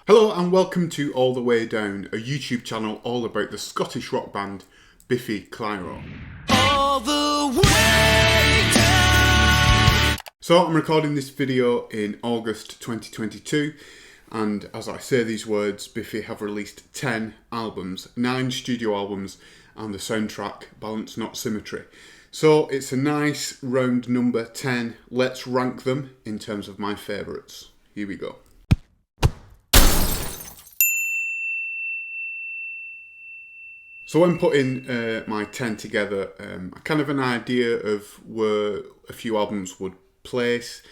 Hello and welcome to All the Way Down, a YouTube channel all about the Scottish rock band Biffy Clyro. All the way down. So I'm recording this video in August 2022, and as I say these words, Biffy have released 10 albums, 9 studio albums and the soundtrack Balance Not Symmetry. So it's a nice round number 10. Let's rank them in terms of my favourites. Here we go. So when putting my 10 together, I kind of an idea of where a few albums would place.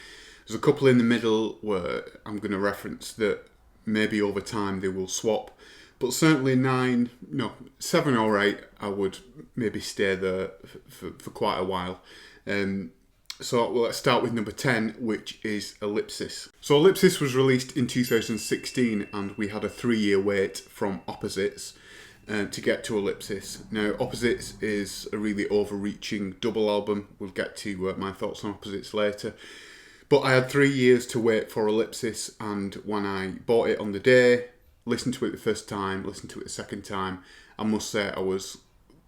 There's a couple in the middle where I'm going to reference that maybe over time they will swap. But certainly 7 or 8, I would maybe stay there for quite a while. So let's start with number 10, which is Ellipsis. So Ellipsis was released in 2016 and we had a 3-year wait from Opposites to get to Ellipsis. Now, Opposites is a really overreaching double album. We'll get to my thoughts on Opposites later. But I had 3 years to wait for Ellipsis, and when I bought it on the day, listened to it the first time, listened to it the second time, I must say I was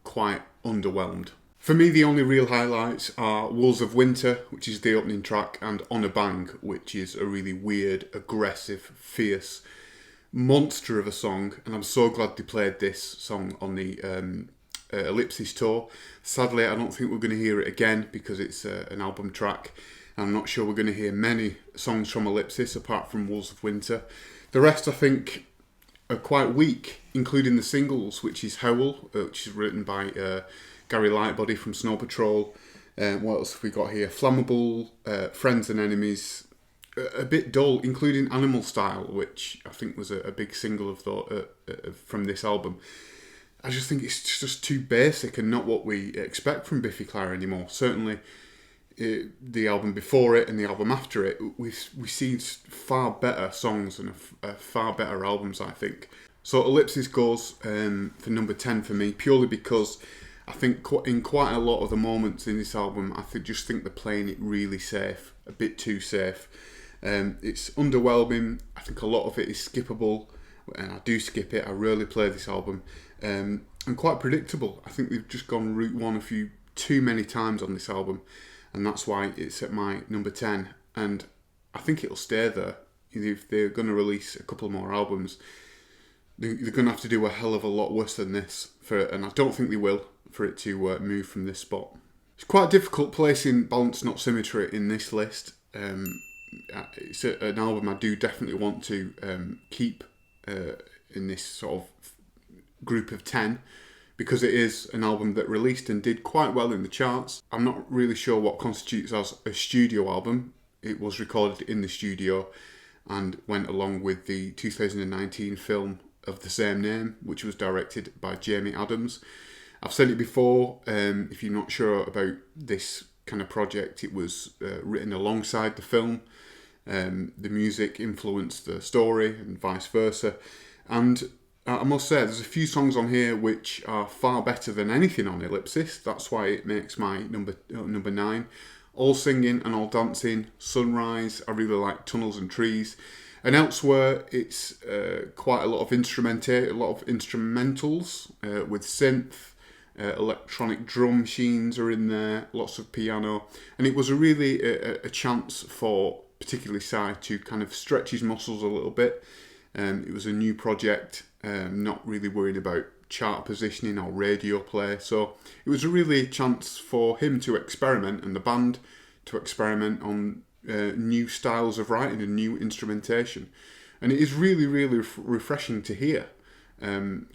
quite underwhelmed. For me, the only real highlights are Wolves of Winter, which is the opening track, and On a Bang, which is a really weird, aggressive, fierce monster of a song, and I'm so glad they played this song on the Ellipsis tour. Sadly, I don't think we're going to hear it again because it's an album track. I'm not sure we're going to hear many songs from Ellipsis apart from Wolves of Winter. The rest, I think, are quite weak, including the singles, which is Howl, which is written by Gary Lightbody from Snow Patrol. What else have we got here? Flammable, Friends and Enemies. A bit dull, including Animal Style, which I think was a big single of from this album. I just think it's just too basic and not what we expect from Biffy Clyro anymore. Certainly, the album before it and the album after it, we see far better songs and far better albums, I think. So Ellipsis goes for number 10 for me, purely because I think in quite a lot of the moments in this album, just think they're playing it really safe, a bit too safe. It's underwhelming. I think a lot of it is skippable, and I do skip it. I rarely play this album, and quite predictable. I think they've just gone route one too many times on this album, and that's why it's at my number 10. And I think it'll stay there. If they're going to release a couple more albums, they're going to have to do a hell of a lot worse than this, and I don't think they will, for it to move from this spot. It's quite difficult placing Balance Not Symmetry in this list. It's an album I do definitely want to keep in this sort of group of 10, because it is an album that released and did quite well in the charts. I'm not really sure what constitutes as a studio album. It was recorded in the studio and went along with the 2019 film of the same name, which was directed by Jamie Adams. I've said it before, if you're not sure about this kind of project, it was written alongside the film. The music influenced the story and vice versa. And I must say, there's a few songs on here which are far better than anything on Ellipsis. That's why it makes my number 9. All Singing and All Dancing, Sunrise, I really like Tunnels and Trees. And elsewhere, it's quite a lot of instrumentals with synth. Electronic drum machines are in there, lots of piano, and it was really a chance for particularly Si to kind of stretch his muscles a little bit. It was a new project, not really worried about chart positioning or radio play, so it was a really chance for him to experiment and the band to experiment on new styles of writing and new instrumentation, and it is really, really refreshing to hear.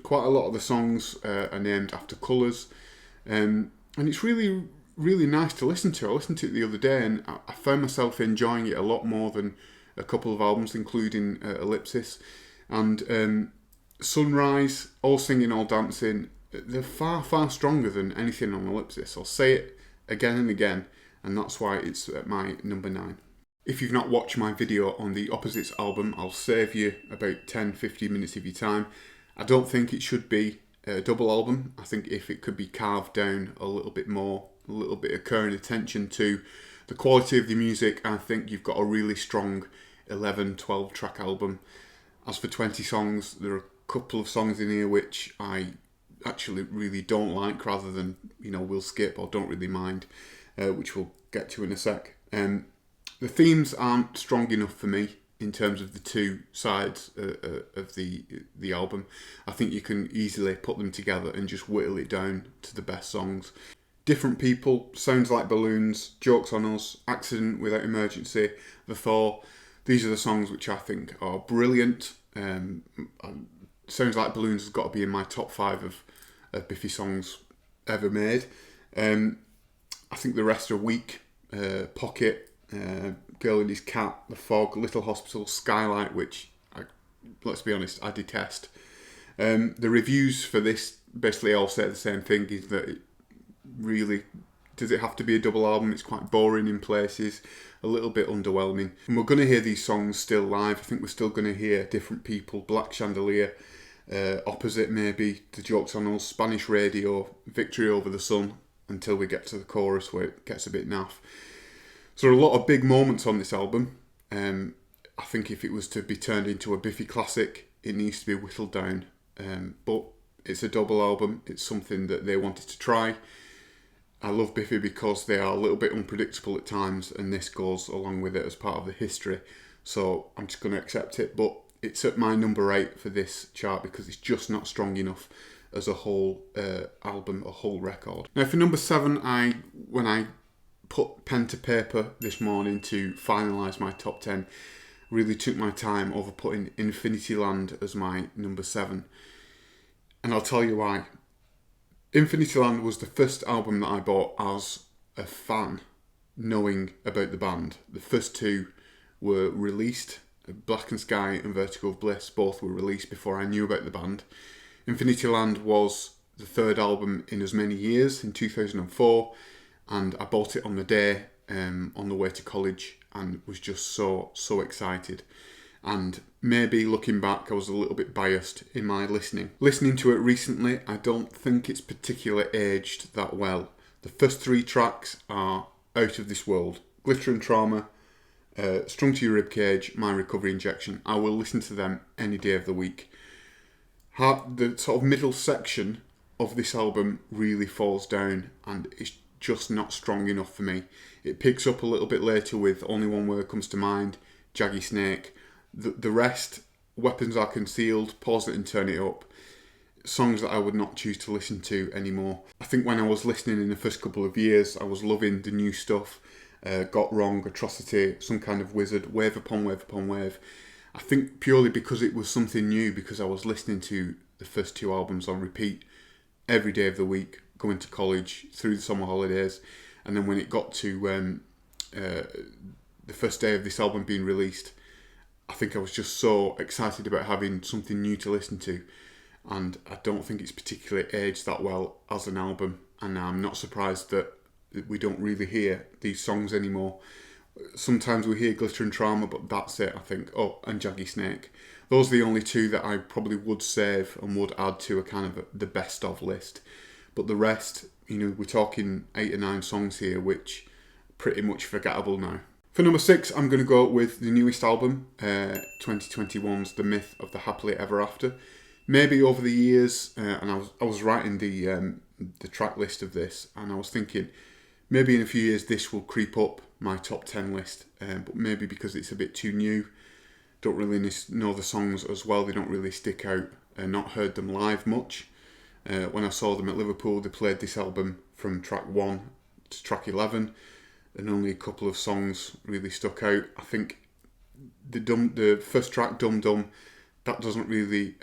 Quite a lot of the songs are named after colours, and it's really, really nice to listen to. I listened to it the other day and I found myself enjoying it a lot more than a couple of albums, including Ellipsis. And Sunrise, All Singing, All Dancing, they're far, far stronger than anything on Ellipsis. I'll say it again and again, and that's why it's at my number 9. If you've not watched my video on the Opposites album, I'll save you about 10-15 minutes of your time. I don't think it should be a double album. I think if it could be carved down a little bit more, a little bit of current attention to the quality of the music, I think you've got a really strong 11-12 track album. As for 20 songs, there are a couple of songs in here which I actually really don't like, rather than, will skip or don't really mind, which we'll get to in a sec. The themes aren't strong enough for me in terms of the two sides of the album. I think you can easily put them together and just whittle it down to the best songs. Different People, Sounds Like Balloons, Jokes on Us, Accident Without Emergency, The Thaw. These are the songs which I think are brilliant. Sounds Like Balloons has got to be in my top 5 of Biffy songs ever made. I think the rest are weak. Pocket, Girl and His Cat, The Fog, Little Hospital, Skylight, which, let's be honest, I detest. The reviews for this basically all say the same thing, is that it really, does it have to be a double album? It's quite boring in places, a little bit underwhelming. And we're going to hear these songs still live. I think we're still going to hear Different People, Black Chandelier, Opposite maybe, The Jokes on Us, Spanish Radio, Victory Over the Sun, until we get to the chorus where it gets a bit naff. So there are a lot of big moments on this album. I think if it was to be turned into a Biffy classic, it needs to be whittled down. But it's a double album. It's something that they wanted to try. I love Biffy because they are a little bit unpredictable at times, and this goes along with it as part of the history. So I'm just going to accept it. But it's at my number 8 for this chart because it's just not strong enough as a whole album, a whole record. Now for number 7, when I put pen to paper this morning to finalise my top 10, really took my time over putting Infinity Land as my number 7. And I'll tell you why. Infinity Land was the first album that I bought as a fan, knowing about the band. The first 2 were released. Black and Sky and Vertigo of Bliss both were released before I knew about the band. Infinity Land was the 3rd album in as many years, in 2004, and I bought it on the day, on the way to college, and was just so excited. And maybe looking back, I was a little bit biased in my listening. Listening to it recently, I don't think it's particularly aged that well. The first 3 tracks are out of this world. Glitter and Trauma, Strung to Your Ribcage, My Recovery Injection. I will listen to them any day of the week. The sort of middle section of this album really falls down, and it's just not strong enough for me. It picks up a little bit later with Only One Word Comes to Mind, Jaggy Snake. The rest, Weapons Are Concealed, Pause It and Turn It Up, songs that I would not choose to listen to anymore. I think when I was listening in the first couple of years, I was loving the new stuff. Got Wrong, Atrocity, Some Kind of Wizard, Wave Upon Wave Upon Wave. I think purely because it was something new, because I was listening to the first 2 albums on repeat every day of the week, going to college, through the summer holidays, and then when it got to the first day of this album being released, I think I was just so excited about having something new to listen to, and I don't think it's particularly aged that well as an album, and I'm not surprised that we don't really hear these songs anymore. Sometimes we hear Glitter and Trauma, but that's it, I think. Oh, and Jaggy Snake. Those are the only 2 that I probably would save and would add to a kind of the best of list. But the rest, we're talking 8 or 9 songs here, which are pretty much forgettable now. For number 6, I'm going to go with the newest album, 2021's The Myth of the Happily Ever After. Maybe over the years, and I was writing the track list of this, and I was thinking, maybe in a few years this will creep up my top 10 list, but maybe because it's a bit too new, don't really know the songs as well, they don't really stick out, not heard them live much. When I saw them at Liverpool, they played this album from track 1 to track 11, and only a couple of songs really stuck out. I think the first track, Dum Dum, that doesn't really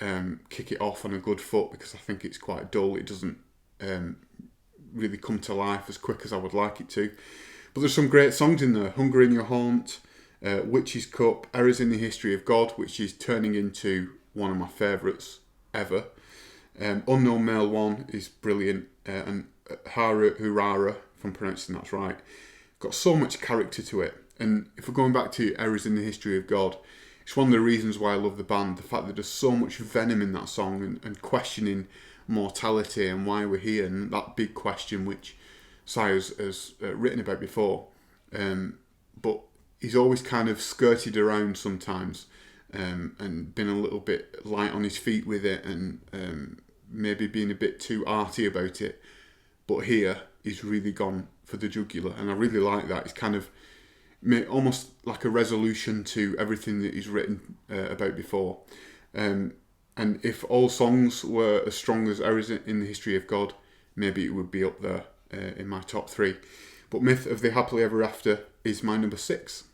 kick it off on a good foot, because I think it's quite dull. It doesn't really come to life as quick as I would like it to. But there's some great songs in there. Hunger in Your Haunt, Witch's Cup, Errors in the History of God, which is turning into one of my favourites ever. Unknown Male 1 is brilliant, and Hurrara, if I'm pronouncing that right, got so much character to it. And if we're going back to Errors in the History of God, it's one of the reasons why I love the band, the fact that there's so much venom in that song, and questioning mortality and why we're here, and that big question which Sire's has written about before, but he's always kind of skirted around sometimes, and been a little bit light on his feet with it, and maybe being a bit too arty about it. But here, he's really gone for the jugular, and I really like that. It's kind of almost like a resolution to everything that he's written about before. And if all songs were as strong as Errors in the History of God, maybe it would be up there in my top 3. But Myth of the Happily Ever After is my number 6.